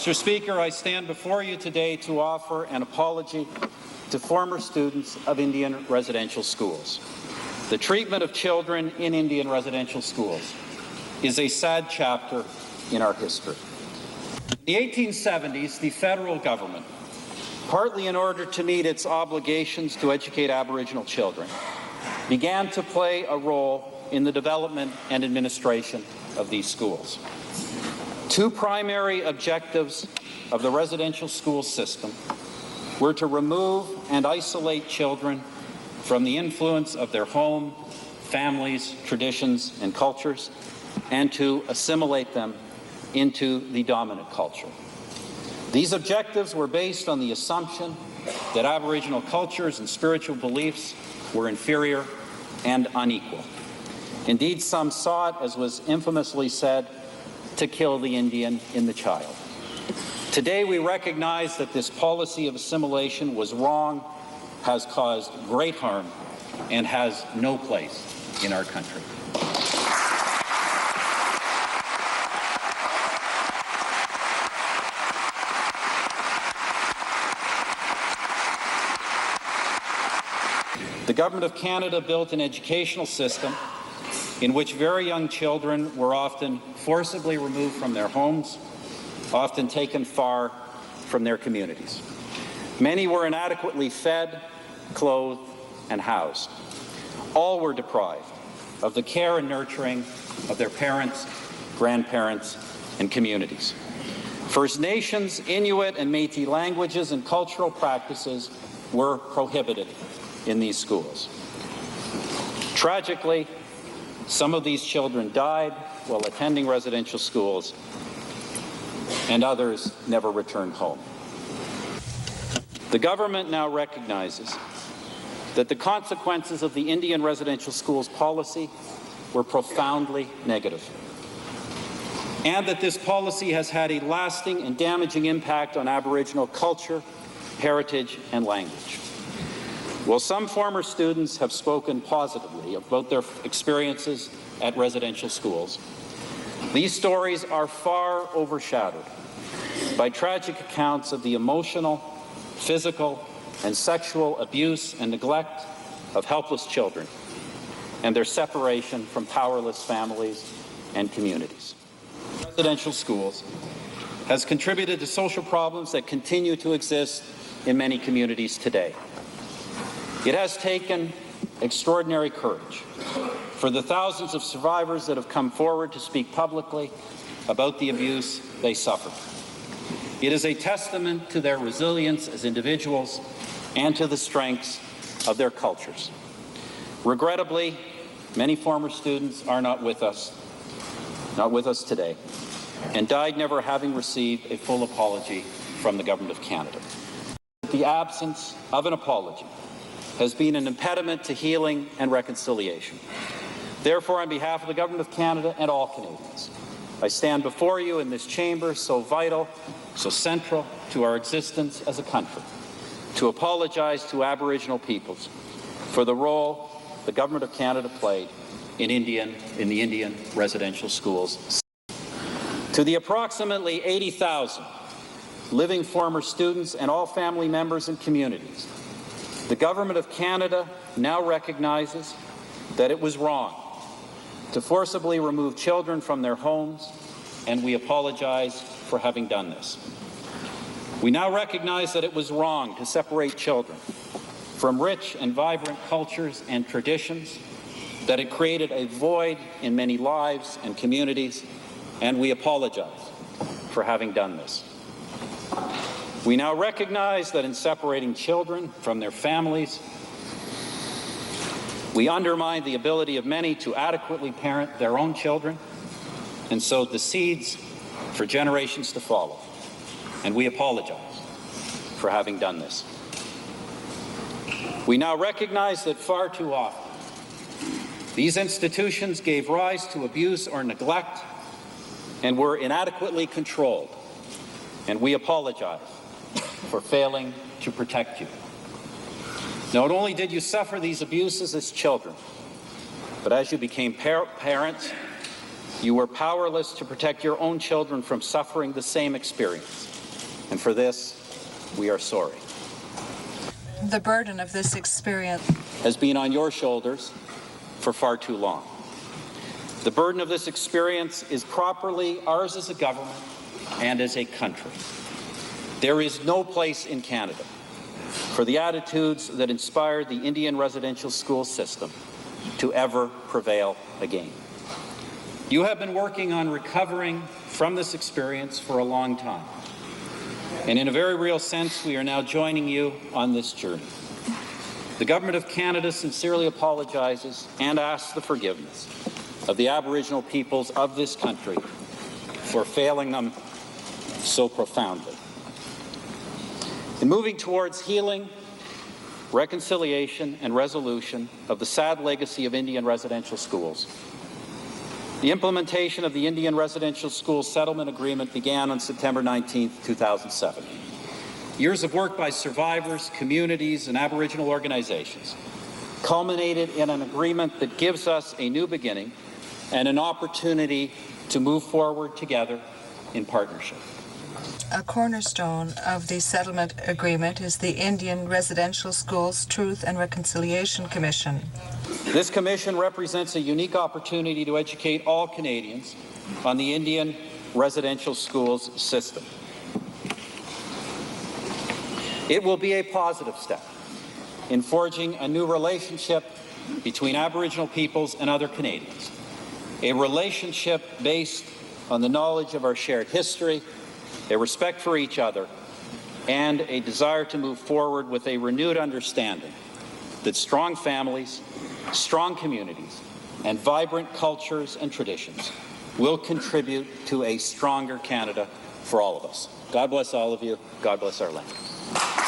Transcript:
Mr. Speaker, I stand before you today to offer an apology to former students of Indian residential schools. The treatment of children in Indian residential schools is a sad chapter in our history. In the 1870s, the federal government, partly in order to meet its obligations to educate Aboriginal children, began to play a role in the development and administration of these schools. Two primary objectives of the residential school system were to remove and isolate children from the influence of their home, families, traditions, and cultures, and to assimilate them into the dominant culture. These objectives were based on the assumption that Aboriginal cultures and spiritual beliefs were inferior and unequal. Indeed, some saw it, as was infamously said, to kill the Indian in the child. Today, we recognize that this policy of assimilation was wrong, has caused great harm, and has no place in our country. The Government of Canada built an educational system in which very young children were often forcibly removed from their homes, often taken far from their communities. Many were inadequately fed, clothed, and housed. All were deprived of the care and nurturing of their parents, grandparents, and communities. First Nations, Inuit, and Métis languages and cultural practices were prohibited in these schools. Tragically, some of these children died while attending residential schools, and others never returned home. The government now recognizes that the consequences of the Indian residential schools policy were profoundly negative, and that this policy has had a lasting and damaging impact on Aboriginal culture, heritage, and language. While some former students have spoken positively about their experiences at residential schools, these stories are far overshadowed by tragic accounts of the emotional, physical, and sexual abuse and neglect of helpless children and their separation from powerless families and communities. Residential schools has contributed to social problems that continue to exist in many communities today. It has taken extraordinary courage for the thousands of survivors that have come forward to speak publicly about the abuse they suffered. It is a testament to their resilience as individuals and to the strengths of their cultures. Regrettably, many former students are not with us today, and died never having received a full apology from the Government of Canada. The absence of an apology has been an impediment to healing and reconciliation. Therefore, on behalf of the Government of Canada and all Canadians, I stand before you in this chamber so vital, so central to our existence as a country, to apologize to Aboriginal peoples for the role the Government of Canada played in the Indian residential schools. To the approximately 80,000 living former students and all family members and communities, the Government of Canada now recognizes that it was wrong to forcibly remove children from their homes, and we apologize for having done this. We now recognize that it was wrong to separate children from rich and vibrant cultures and traditions, that it created a void in many lives and communities, and we apologize for having done this. We now recognize that in separating children from their families, we undermine the ability of many to adequately parent their own children and sow the seeds for generations to follow. And we apologize for having done this. We now recognize that far too often these institutions gave rise to abuse or neglect and were inadequately controlled. And we apologize for failing to protect you. Not only did you suffer these abuses as children, but as you became parents, you were powerless to protect your own children from suffering the same experience. And for this, we are sorry. The burden of this experience has been on your shoulders for far too long. The burden of this experience is properly ours as a government and as a country. There is no place in Canada for the attitudes that inspired the Indian residential school system to ever prevail again. You have been working on recovering from this experience for a long time. And in a very real sense, we are now joining you on this journey. The Government of Canada sincerely apologizes and asks the forgiveness of the Aboriginal peoples of this country for failing them so profoundly. In moving towards healing, reconciliation, and resolution of the sad legacy of Indian residential schools, the implementation of the Indian Residential School Settlement Agreement began on September 19, 2007. Years of work by survivors, communities, and Aboriginal organizations culminated in an agreement that gives us a new beginning and an opportunity to move forward together in partnership. A cornerstone of the settlement agreement is the Indian Residential Schools Truth and Reconciliation Commission. This commission represents a unique opportunity to educate all Canadians on the Indian residential schools system. It will be a positive step in forging a new relationship between Aboriginal peoples and other Canadians, a relationship based on the knowledge of our shared history, a respect for each other, and a desire to move forward with a renewed understanding that strong families, strong communities, and vibrant cultures and traditions will contribute to a stronger Canada for all of us. God bless all of you. God bless our land.